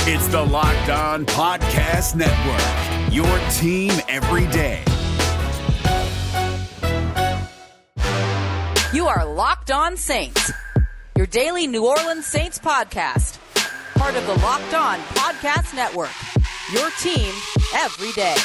It's the Locked On Podcast Network, your team every day. You are Locked On Saints, your daily New Orleans Saints podcast. Part of the Locked On Podcast Network, your team every day.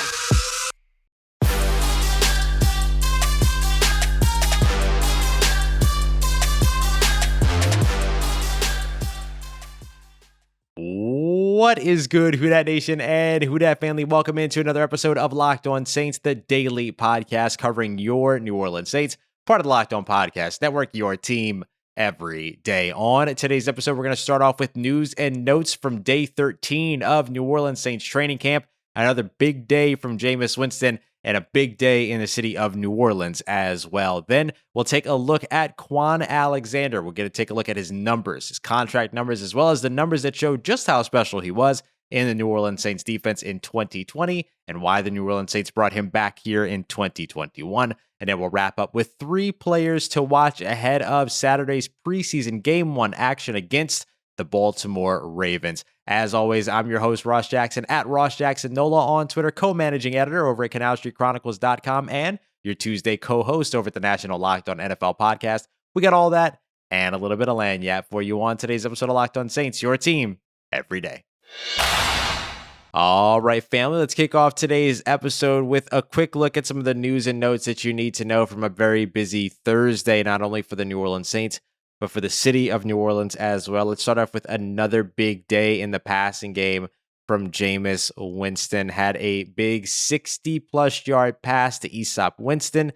What is good, Who Dat Nation and Who Dat family? Welcome into another episode of Locked On Saints, the daily podcast covering your New Orleans Saints, part of the Locked On Podcast Network, your team every day. On today's episode, we're going to start off with news and notes from day 13 of New Orleans Saints training camp. Another big day from Jameis Winston and a big day in the city of New Orleans as well. Then we'll take a look at Kwon Alexander. We're going to take a look at his numbers, his contract numbers, as well as the numbers that show just how special he was in the New Orleans Saints defense in 2020 and why the New Orleans Saints brought him back here in 2021. And then we'll wrap up with 3 players to watch ahead of Saturday's preseason Game 1 action against the Baltimore Ravens. As always, I'm your host, Ross Jackson, at Ross Jackson Nola on Twitter, co-managing editor over at CanalStreetChronicles.com, and your Tuesday co-host over at the National Locked On NFL podcast. We got all that and a little bit of lanyard for you on today's episode of Locked On Saints, your team every day. All right, family, let's kick off today's episode with a quick look at some of the news and notes that you need to know from a very busy Thursday, not only for the New Orleans Saints, but for the city of New Orleans as well. Let's start off with another big day in the passing game from Jameis Winston. Had a big 60-plus yard pass to Easop Winston.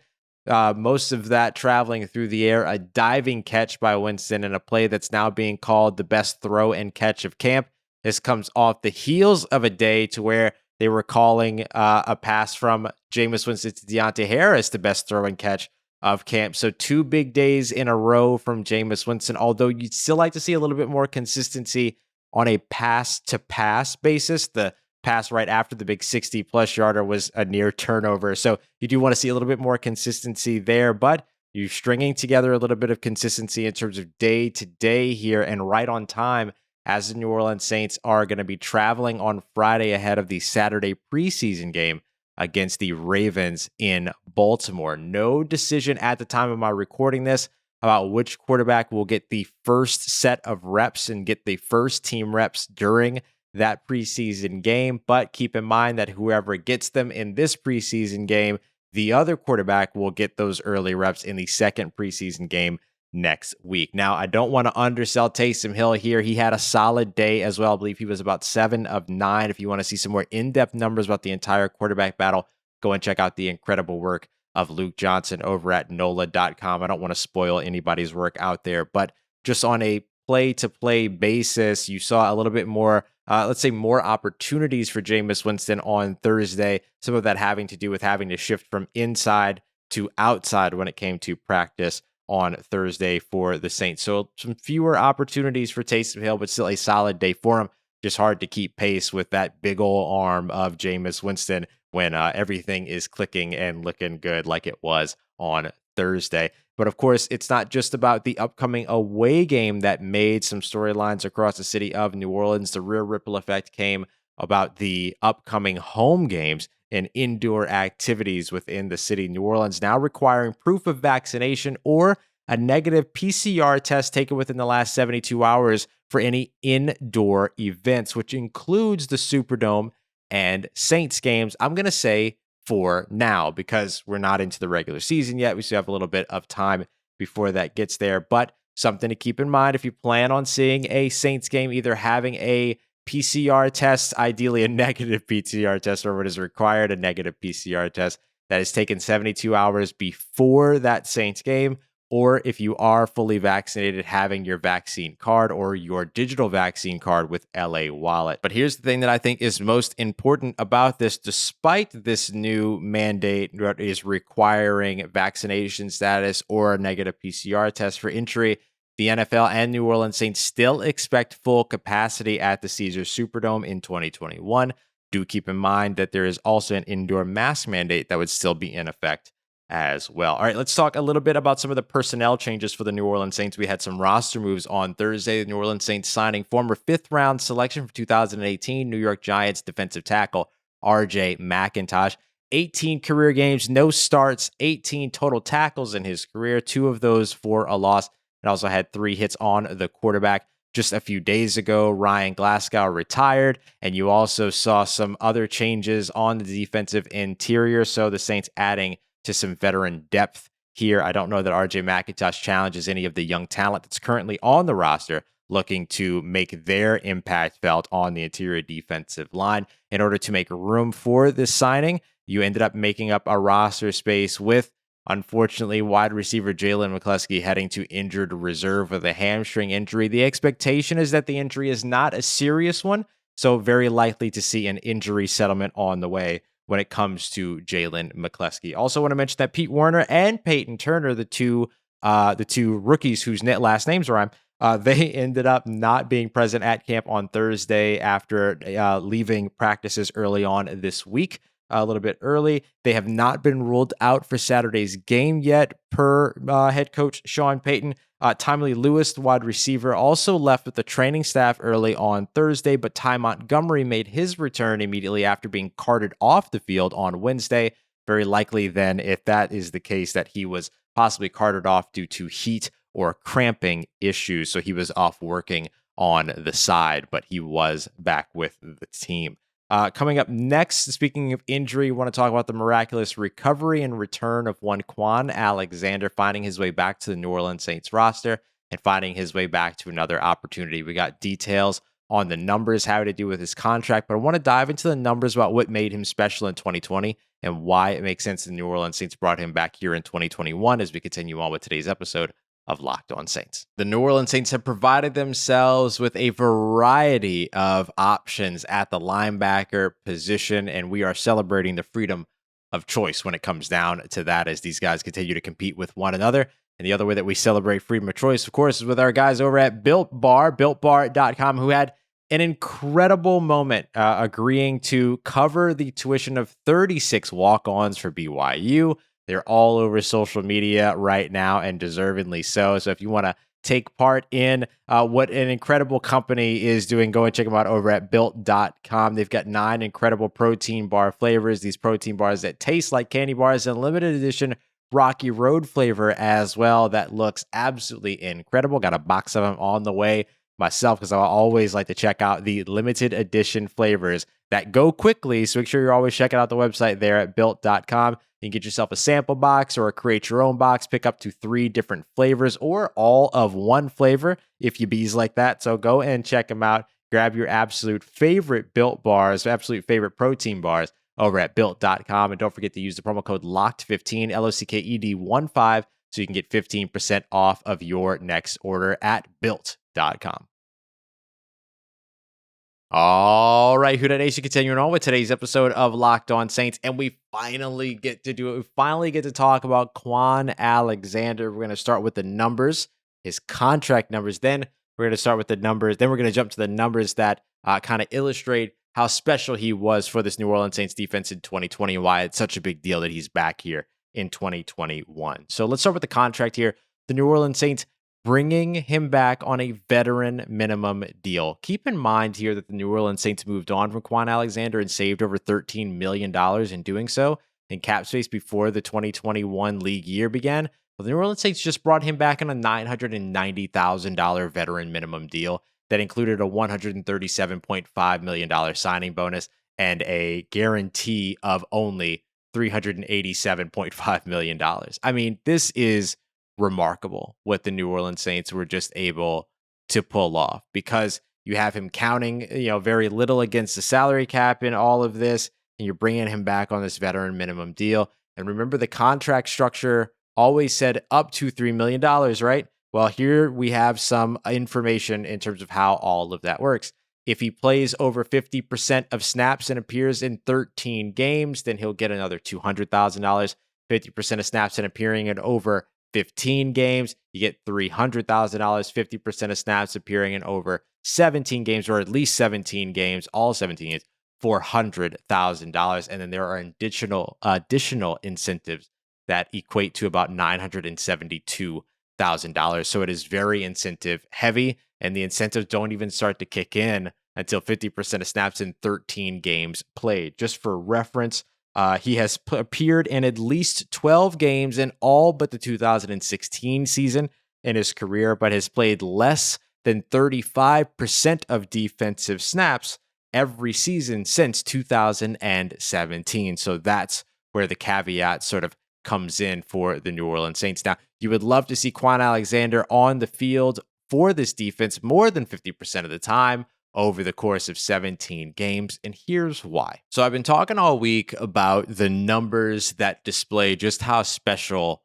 Most of that traveling through the air, a diving catch by Winston in a play that's now being called the best throw and catch of camp. This comes off the heels of a day to where they were calling a pass from Jameis Winston to Deontay Harris the best throw and catch of camp. So 2 big days in a row from Jameis Winston, although you'd still like to see a little bit more consistency on a pass-to-pass basis. The pass right after the big 60-plus yarder was a near turnover. So you do want to see a little bit more consistency there, but you're stringing together a little bit of consistency in terms of day-to-day here and right on time, as the New Orleans Saints are going to be traveling on Friday ahead of the Saturday preseason game against the Ravens in Baltimore. No decision at the time of my recording this about which quarterback will get the first set of reps and get the first team reps during that preseason game. But keep in mind that whoever gets them in this preseason game, the other quarterback will get those early reps in the second preseason game next week. Now, I don't want to undersell Taysom Hill here. He had a solid day as well. I believe he was about 7 of 9. If you want to see some more in-depth numbers about the entire quarterback battle, go and check out the incredible work of Luke Johnson over at NOLA.com. I don't want to spoil anybody's work out there, but just on a play-to-play basis, you saw a little bit more, let's say more opportunities for Jameis Winston on Thursday. Some of that having to do with having to shift from inside to outside when it came to practice on Thursday for the Saints. So some fewer opportunities for Taysom Hill, but still a solid day for him. Just hard to keep pace with that big ol' arm of Jameis Winston when everything is clicking and looking good like it was on Thursday. But of course, it's not just about the upcoming away game that made some storylines across the city of New Orleans. The real ripple effect came about the upcoming home games and indoor activities within the city. New Orleans now requiring proof of vaccination or a negative PCR test taken within the last 72 hours for any indoor events, which includes the Superdome and Saints games. I'm going to say for now, because we're not into the regular season yet. We still have a little bit of time before that gets there, but something to keep in mind if you plan on seeing a Saints game, either having a PCR test, ideally a negative PCR test, or what is required, a negative PCR test that is taken 72 hours before that Saints game, or if you are fully vaccinated, having your vaccine card or your digital vaccine card with LA Wallet. But here's the thing that I think is most important about this. Despite this new mandate that is requiring vaccination status or a negative PCR test for entry, the NFL and New Orleans Saints still expect full capacity at the Caesars Superdome in 2021. Do keep in mind that there is also an indoor mask mandate that would still be in effect as well. All right, let's talk a little bit about some of the personnel changes for the New Orleans Saints. We had some roster moves on Thursday. The New Orleans Saints signing former 5th-round selection from 2018 New York Giants defensive tackle RJ McIntosh. 18 career games, no starts, 18 total tackles in his career, 2 of those for a loss, and also had 3 hits on the quarterback. Just a few days ago, Ryan Glasgow retired, and you also saw some other changes on the defensive interior, so the Saints adding to some veteran depth here. I don't know that RJ McIntosh challenges any of the young talent that's currently on the roster looking to make their impact felt on the interior defensive line. In order to make room for this signing, you ended up making up a roster space with, unfortunately, wide receiver Jalen McCleskey heading to injured reserve with a hamstring injury. The expectation is that the injury is not a serious one, so very likely to see an injury settlement on the way when it comes to Jalen McCleskey. Also want to mention that Pete Werner and Payton Turner, the two rookies whose last names rhyme, they ended up not being present at camp on Thursday after leaving practices early on this week, a little bit early. They have not been ruled out for Saturday's game yet, per head coach Sean Payton. Timely Lewis, the wide receiver, also left with the training staff early on Thursday, but Ty Montgomery made his return immediately after being carted off the field on Wednesday. Very likely then, if that is the case, that he was possibly carted off due to heat or cramping issues. So he was off working on the side, but he was back with the team. Coming up next, speaking of injury, we want to talk about the miraculous recovery and return of one Kwon Alexander, finding his way back to the New Orleans Saints roster and finding his way back to another opportunity. We got details on the numbers, how to do with his contract, but I want to dive into the numbers about what made him special in 2020 and why it makes sense the New Orleans Saints brought him back here in 2021 as we continue on with today's episode of Locked On Saints. The New Orleans Saints have provided themselves with a variety of options at the linebacker position, and we are celebrating the freedom of choice when it comes down to that as these guys continue to compete with one another. And the other way that we celebrate freedom of choice, of course, is with our guys over at Built Bar, BuiltBar.com, who had an incredible moment agreeing to cover the tuition of 36 walk-ons for BYU. They're all over social media right now, and deservedly so. So if you want to take part in what an incredible company is doing, go and check them out over at Built.com. They've got 9 incredible protein bar flavors. These protein bars that taste like candy bars, and limited edition Rocky Road flavor as well. That looks absolutely incredible. Got a box of them on the way myself because I always like to check out the limited edition flavors that go quickly. So make sure you're always checking out the website there at Built.com. You can get yourself a sample box or create your own box, pick up to 3 different flavors or all of one flavor if you bees like that. So go and check them out. Grab your absolute favorite Built bars, absolute favorite protein bars over at Built.com. And don't forget to use the promo code LOCKED15, LOCKED15, so you can get 15% off of your next order at Built.com. All right, Who Dat Nation, continuing on with today's episode of Locked On Saints, and we finally get to do it. We finally get to talk about Kwon Alexander. We're going to start with the numbers, his contract numbers. Then we're going to start with the numbers. Then we're going to jump to the numbers that kind of illustrate how special he was for this New Orleans Saints defense in 2020 and why it's such a big deal that he's back here in 2021. So let's start with the contract here. The New Orleans Saints bringing him back on a veteran minimum deal. Keep in mind here that the New Orleans Saints moved on from Kwon Alexander and saved over $13 million in doing so in cap space before the 2021 league year began. Well, the New Orleans Saints just brought him back on a $990,000 veteran minimum deal that included a $137.5 million signing bonus and a guarantee of only $387.5 million. I mean, this is remarkable what the New Orleans Saints were just able to pull off, because you have him counting, very little against the salary cap in all of this, and you're bringing him back on this veteran minimum deal. And remember, the contract structure always said up to $3 million, right? Well, here we have some information in terms of how all of that works. If he plays over 50% of snaps and appears in 13 games, then he'll get another $200,000. 50% of snaps and appearing in over 15 games, you get $300,000. 50% of snaps appearing in over 17 games, or at least 17 games, all 17 games, $400,000. And then there are additional incentives that equate to about $972,000. So it is very incentive heavy, and the incentives don't even start to kick in until 50% of snaps in 13 games played. Just for reference, he has appeared in at least 12 games in all but the 2016 season in his career, but has played less than 35% of defensive snaps every season since 2017. So that's where the caveat sort of comes in for the New Orleans Saints. Now, you would love to see Kwon Alexander on the field for this defense more than 50% of the time over the course of 17 games, and here's why. So I've been talking all week about the numbers that display just how special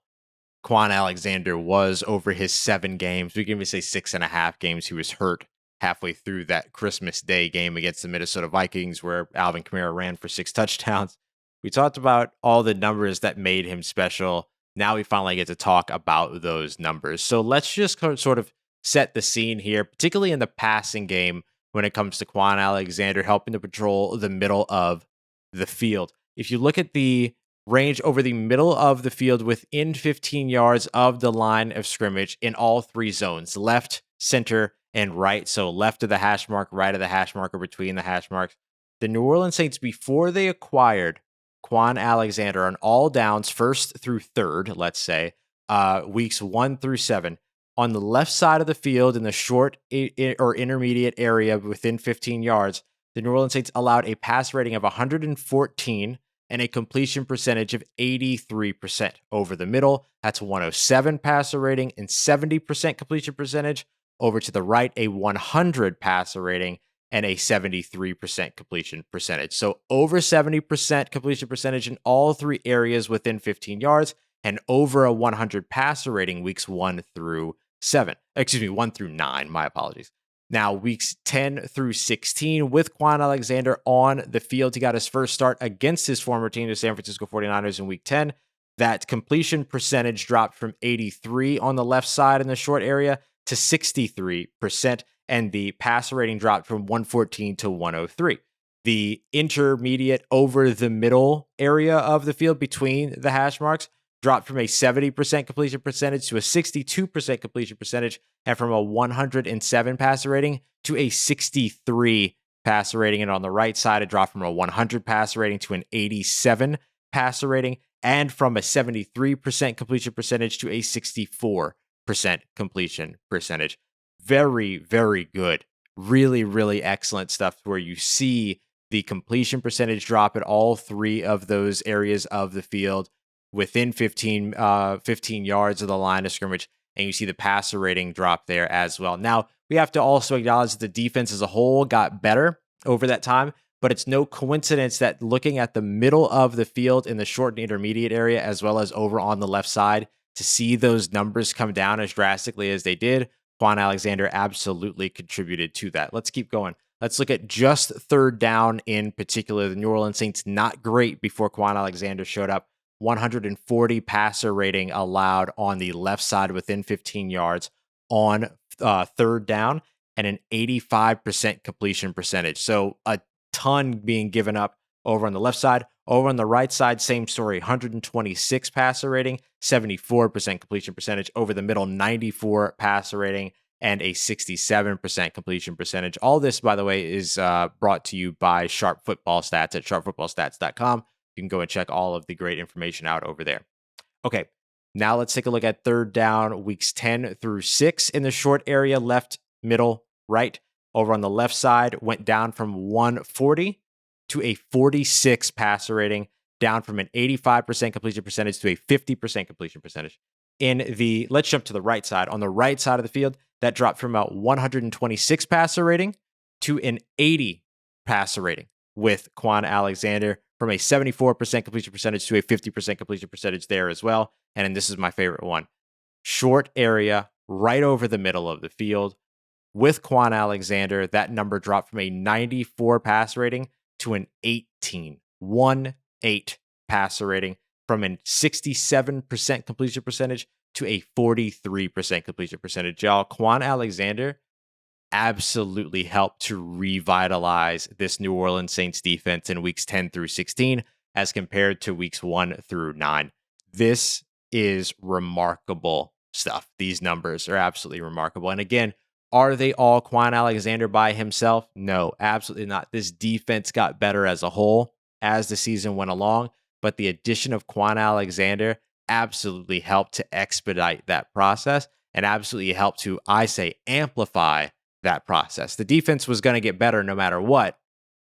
Kwon Alexander was over his 7 games. We can even say 6.5 games. He was hurt halfway through that Christmas Day game against the Minnesota Vikings where Alvin Kamara ran for 6 touchdowns. We talked about all the numbers that made him special. Now we finally get to talk about those numbers. So let's just sort of set the scene here, particularly in the passing game when it comes to Kwon Alexander helping to patrol the middle of the field. If you look at the range over the middle of the field within 15 yards of the line of scrimmage in all 3 zones, left, center, and right. So left of the hash mark, right of the hash mark, or between the hash marks. The New Orleans Saints, before they acquired Kwon Alexander on all downs, 1st through 3rd, let's say, weeks 1 through 7, on the left side of the field in the short or intermediate area within 15 yards, the New Orleans Saints allowed a pass rating of 114 and a completion percentage of 83%. Over the middle, that's 107 passer rating and 70% completion percentage. Over to the right, a 100 passer rating and a 73% completion percentage. So over 70% completion percentage in all 3 areas within 15 yards, and over a 100 passer rating weeks 1 through 9, my apologies. Now, weeks 10 through 16 with Kwon Alexander on the field. He got his first start against his former team, the San Francisco 49ers, in week 10. That completion percentage dropped from 83 on the left side in the short area to 63%, and the passer rating dropped from 114 to 103. The intermediate over the middle area of the field between the hash marks dropped from a 70% completion percentage to a 62% completion percentage, and from a 107 passer rating to a 63 passer rating. And on the right side, it dropped from a 100 passer rating to an 87 passer rating, and from a 73% completion percentage to a 64% completion percentage. Very, very good. Really, really excellent stuff where you see the completion percentage drop at all 3 of those areas of the field within 15 yards of the line of scrimmage, and you see the passer rating drop there as well. Now, we have to also acknowledge that the defense as a whole got better over that time, but it's no coincidence that looking at the middle of the field in the short and intermediate area, as well as over on the left side, to see those numbers come down as drastically as they did, Kwon Alexander absolutely contributed to that. Let's keep going. Let's look at just 3rd down in particular. The New Orleans Saints not great before Kwon Alexander showed up. 140 passer rating allowed on the left side within 15 yards on 3rd down, and an 85% completion percentage. So a ton being given up over on the left side. Over on the right side, same story, 126 passer rating, 74% completion percentage. Over the middle, 94 passer rating, and a 67% completion percentage. All this, by the way, is brought to you by Sharp Football Stats at sharpfootballstats.com. You can go and check all of the great information out over there. Okay, now let's take a look at 3rd down, weeks 10 through 6 in the short area, left, middle, right. Over on the left side, went down from 140 to a 46 passer rating, down from an 85% completion percentage to a 50% completion percentage. Let's jump to the right side. On the right side of the field, that dropped from about 126 passer rating to an 80 passer rating with Kwon Alexander, from a 74% completion percentage to a 50% completion percentage there as well. And this is my favorite one. Short area, right over the middle of the field. With Kwon Alexander, that number dropped from a 94 pass rating to an 18 passer rating, from a 67% completion percentage to a 43% completion percentage. Y'all, Kwon Alexander absolutely helped to revitalize this New Orleans Saints defense in weeks 10 through 16 as compared to weeks 1 through 9. This is remarkable stuff. These numbers are absolutely remarkable. And again, are they all Kwon Alexander by himself? No, absolutely not. This defense got better as a whole as the season went along, but the addition of Kwon Alexander absolutely helped to expedite that process and absolutely helped to, I say, amplify that process. The defense was going to get better no matter what,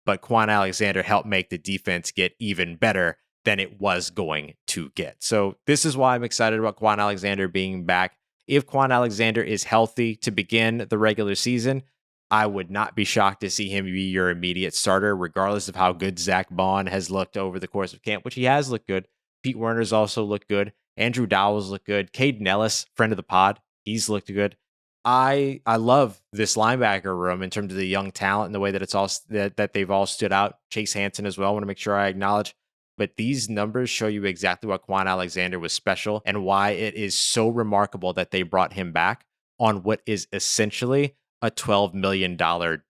but Kwon Alexander helped make the defense get even better than it was going to get. So this is why I'm excited about Kwon Alexander being back. If Kwon Alexander is healthy to begin the regular season, I would not be shocked to see him be your immediate starter, regardless of how good Zach Bond has looked over the course of camp, which he has looked good. Pete Werner's also looked good. Andrew Dowell's looked good. Caden Ellis, friend of the pod, he's looked good. I love this linebacker room in terms of the young talent and the way that it's all that they've all stood out. Chase Hansen as well. I want to make sure I acknowledge. But these numbers show you exactly what Kwon Alexander was special and why it is so remarkable that they brought him back on what is essentially a $12 million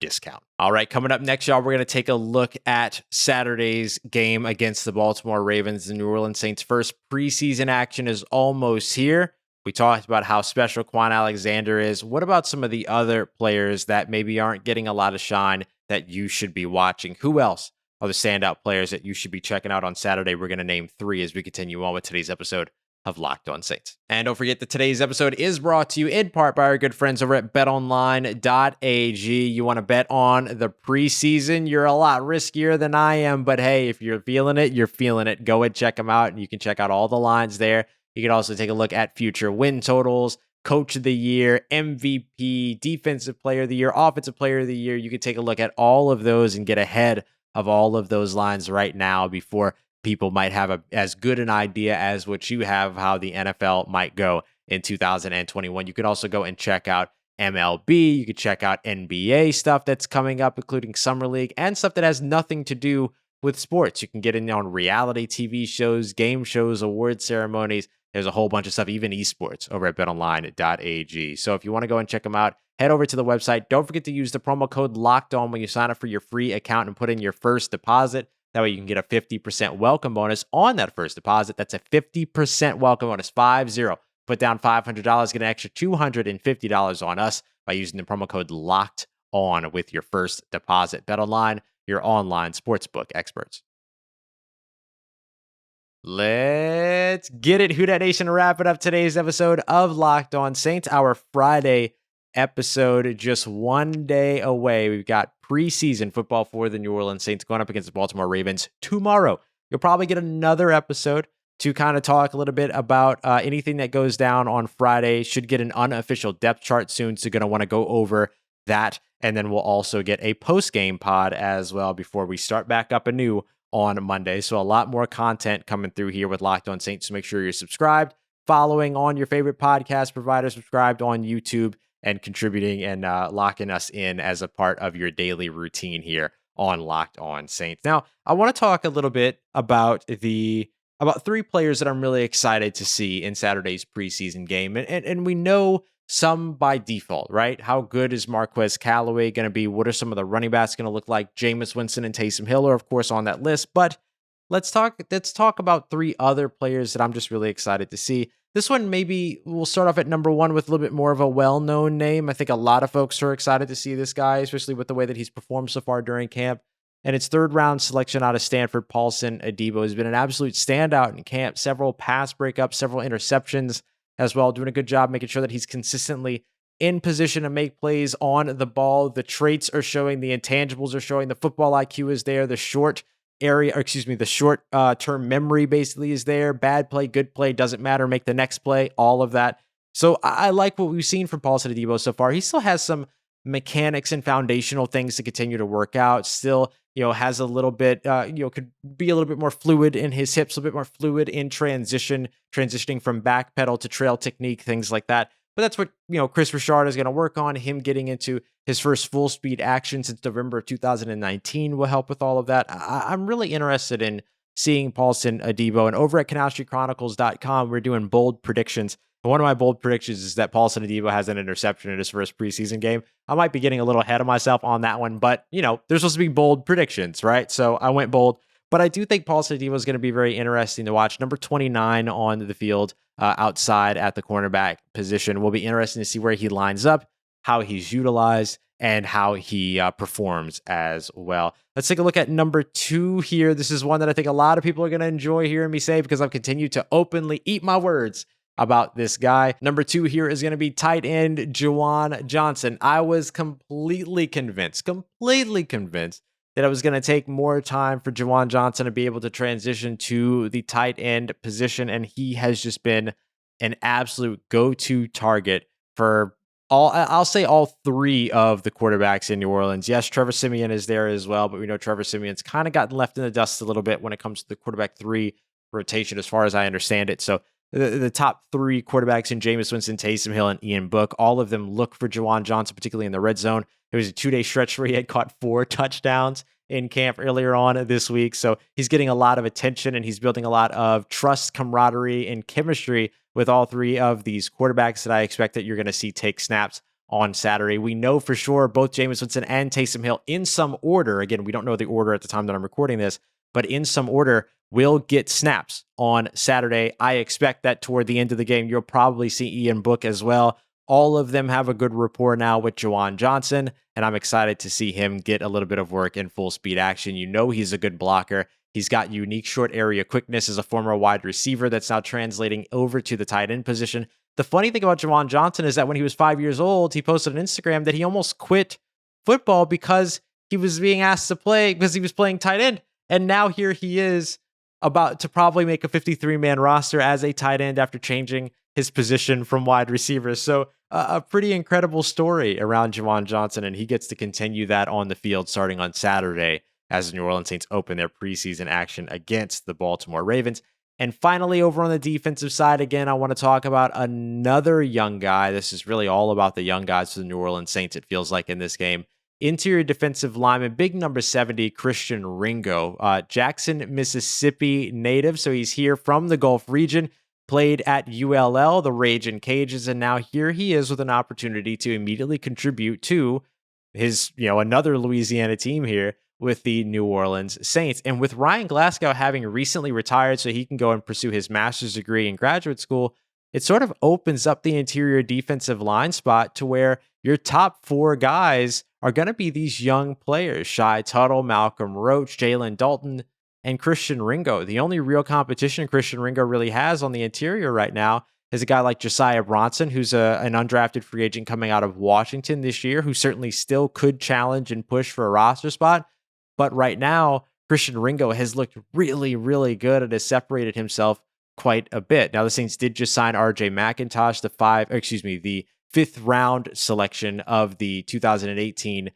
discount. All right, coming up next, y'all, we're going to take a look at Saturday's game against the Baltimore Ravens. The New Orleans Saints' first preseason action is almost here. We talked about how special Kwon Alexander is. What about some of the other players that maybe aren't getting a lot of shine that you should be watching? Who else are the standout players that you should be checking out on Saturday? We're going to name 3 as we continue on with today's episode of Locked On Saints. And don't forget that today's episode is brought to you in part by our good friends over at betonline.ag. You want to bet on the preseason? You're a lot riskier than I am, but hey, if you're feeling it, you're feeling it. Go and check them out, and you can check out all the lines there. You can also take a look at future win totals, Coach of the Year, MVP, Defensive Player of the Year, Offensive Player of the Year. You can take a look at all of those and get ahead of all of those lines right now before people might have as good an idea as what you have how the NFL might go in 2021. You could also go and check out MLB. You could check out NBA stuff that's coming up, including Summer League and stuff that has nothing to do with sports. You can get in on reality TV shows, game shows, award ceremonies. There's a whole bunch of stuff, even esports, over at betonline.ag. So if you want to go and check them out, head over to the website. Don't forget to use the promo code LOCKEDON when you sign up for your free account and put in your first deposit. That way you can get a 50% welcome bonus on that first deposit. That's a 50% welcome bonus, 50. Put down $500, get an extra $250 on us by using the promo code LOCKEDON with your first deposit. BetOnline, your online sportsbook experts. Let's get it, Who Dat Nation, to wrap it up today's episode of Locked On Saints, our Friday episode, just one day away. We've got preseason football for the New Orleans Saints going up against the Baltimore Ravens tomorrow. You'll probably get another episode to kind of talk a little bit about anything that goes down on Friday. Should get an unofficial depth chart soon, so you're going to want to go over that. And then we'll also get a post-game pod as well before we start back up anew on Monday. So a lot more content coming through here with Locked On Saints. So make sure you're subscribed, following on your favorite podcast provider, subscribed on YouTube, and contributing and locking us in as a part of your daily routine here on Locked On Saints. Now, I want to talk a little bit about 3 players that I'm really excited to see in Saturday's preseason game. And we know some by default, right? How good is Marquez Callaway going to be? What are some of the running backs going to look like? Jameis Winston and Taysom Hill are, of course, on that list. But let's talk about 3 other players that I'm just really excited to see. This one, maybe we'll start off at number 1 with a little bit more of a well-known name. I think a lot of folks are excited to see this guy, especially with the way that he's performed so far during camp. And it's 3rd-round selection out of Stanford, Paulson Adebo, has been an absolute standout in camp. Several pass breakups, several interceptions as well, doing a good job making sure that he's consistently in position to make plays on the ball. The traits are showing, the intangibles are showing, the football IQ is there, the short-term memory basically is there. Bad play, good play, doesn't matter, make the next play, all of that. So I like what we've seen from Paulson Adebo so far. He still has some mechanics and foundational things to continue to work out. Still, has a little bit, could be a little bit more fluid in his hips, a little bit more fluid in transitioning from back pedal to trail technique, things like that. But that's what, Chris Richard is going to work on. Him getting into his first full speed action since November of 2019 will help with all of that. I'm really interested in seeing Paulson Adebo. And over at CanalStreetChronicles.com, we're doing bold predictions. And one of my bold predictions is that Paulson Adebo has an interception in his first preseason game. I might be getting a little ahead of myself on that one, but, they're supposed to be bold predictions, right? So I went bold But I do think Paul Sardimo is going to be very interesting to watch. Number 29 on the field outside at the cornerback position. Will be interesting to see where he lines up, how he's utilized, and how he performs as well. Let's take a look at number 2 here. This is one that I think a lot of people are going to enjoy hearing me say because I've continued to openly eat my words about this guy. Number 2 here is going to be tight end Juwan Johnson. I was completely convinced that it was going to take more time for Juwan Johnson to be able to transition to the tight end position, and he has just been an absolute go-to target for I'll say all 3 of the quarterbacks in New Orleans. Yes, Trevor Siemian is there as well, but we know Trevor Siemian's kind of gotten left in the dust a little bit when it comes to the quarterback 3 rotation, as far as I understand it. So the top 3 quarterbacks in Jameis Winston, Taysom Hill, and Ian Book, all of them look for Juwan Johnson, particularly in the red zone. There was a 2-day stretch where he had caught 4 touchdowns in camp earlier on this week. So he's getting a lot of attention and he's building a lot of trust, camaraderie, and chemistry with all 3 of these quarterbacks that I expect that you're going to see take snaps on Saturday. We know for sure both Jameis Winston and Taysom Hill in some order. Again, we don't know the order at the time that I'm recording this, but in some order will get snaps on Saturday. I expect that toward the end of the game, you'll probably see Ian Book as well. All of them have a good rapport now with Juwan Johnson, and I'm excited to see him get a little bit of work in full speed action. You know he's a good blocker. He's got unique short area quickness as a former wide receiver that's now translating over to the tight end position. The funny thing about Juwan Johnson is that when he was 5 years old, he posted on Instagram that he almost quit football because he was being asked to play because he was playing tight end. And now here he is about to probably make a 53-man roster as a tight end after changing his position from wide receiver. So a pretty incredible story around Juwan Johnson, and he gets to continue that on the field starting on Saturday as the New Orleans Saints open their preseason action against the Baltimore Ravens. And finally, over on the defensive side, again, I want to talk about another young guy. This is really all about the young guys for the New Orleans Saints, it feels like, in this game. Interior defensive lineman, big number 70, Christian Ringo, Jackson, Mississippi native. So he's here from the Gulf region, played at ULL, the Ragin' Cajuns, and now here he is with an opportunity to immediately contribute to his, another Louisiana team here with the New Orleans Saints. And with Ryan Glasgow having recently retired so he can go and pursue his master's degree in graduate school, it sort of opens up the interior defensive line spot to where your top 4 guys are going to be these young players: Shai Tuttle, Malcolm Roach, Jalen Dalton, and Christian Ringo. The only real competition Christian Ringo really has on the interior right now is a guy like Josiah Bronson, who's an undrafted free agent coming out of Washington this year, who certainly still could challenge and push for a roster spot. But right now, Christian Ringo has looked really, really good and has separated himself quite a bit. Now, the Saints did just sign RJ McIntosh, the 5th round selection of the 2018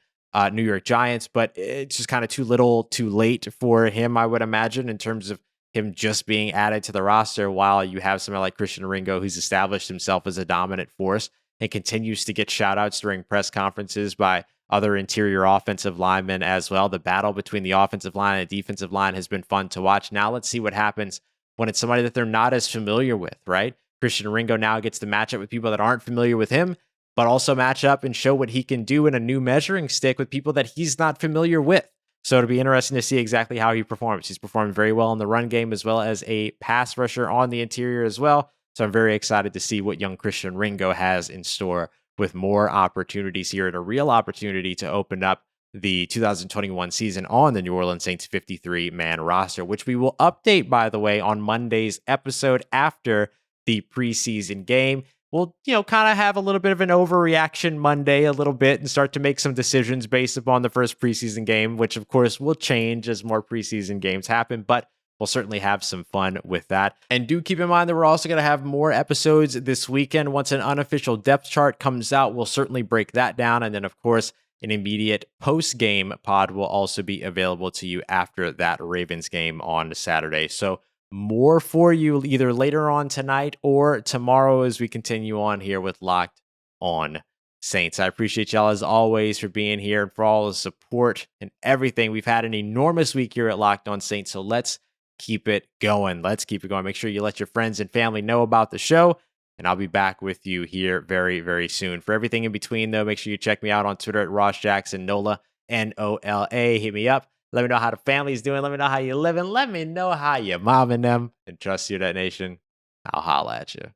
New York Giants, but it's just kind of too little too late for him, I would imagine, in terms of him just being added to the roster, while you have somebody like Christian Ringo, who's established himself as a dominant force and continues to get shout outs during press conferences by other interior offensive linemen as well. The battle between the offensive line and the defensive line has been fun to watch. Now let's see what happens when it's somebody that they're not as familiar with, right? Christian Ringo now gets to match up with people that aren't familiar with him, but also match up and show what he can do in a new measuring stick with people that he's not familiar with. So it'll be interesting to see exactly how he performs. He's performed very well in the run game as well as a pass rusher on the interior as well. So I'm very excited to see what young Christian Ringo has in store, with more opportunities here and a real opportunity to open up the 2021 season on the New Orleans Saints 53-man roster, which we will update, by the way, on Monday's episode after the preseason game. We'll, kind of have a little bit of an overreaction Monday a little bit and start to make some decisions based upon the first preseason game, which of course will change as more preseason games happen, but we'll certainly have some fun with that. And do keep in mind that we're also going to have more episodes this weekend. Once an unofficial depth chart comes out, we'll certainly break that down. And then, of course, an immediate post-game pod will also be available to you after that Ravens game on Saturday. So more for you either later on tonight or tomorrow as we continue on here with Locked On Saints. I appreciate y'all as always for being here and for all the support and everything. We've had an enormous week here at Locked On Saints, so let's keep it going. Make sure you let your friends and family know about the show, and I'll be back with you here very, very soon. For everything in between, though, make sure you check me out on Twitter at Ross Jackson Nola, Nola. Hit me up. Let me know how the family's doing. Let me know how you're living. Let me know how your mom and them. And trust you, that nation. I'll holla at you.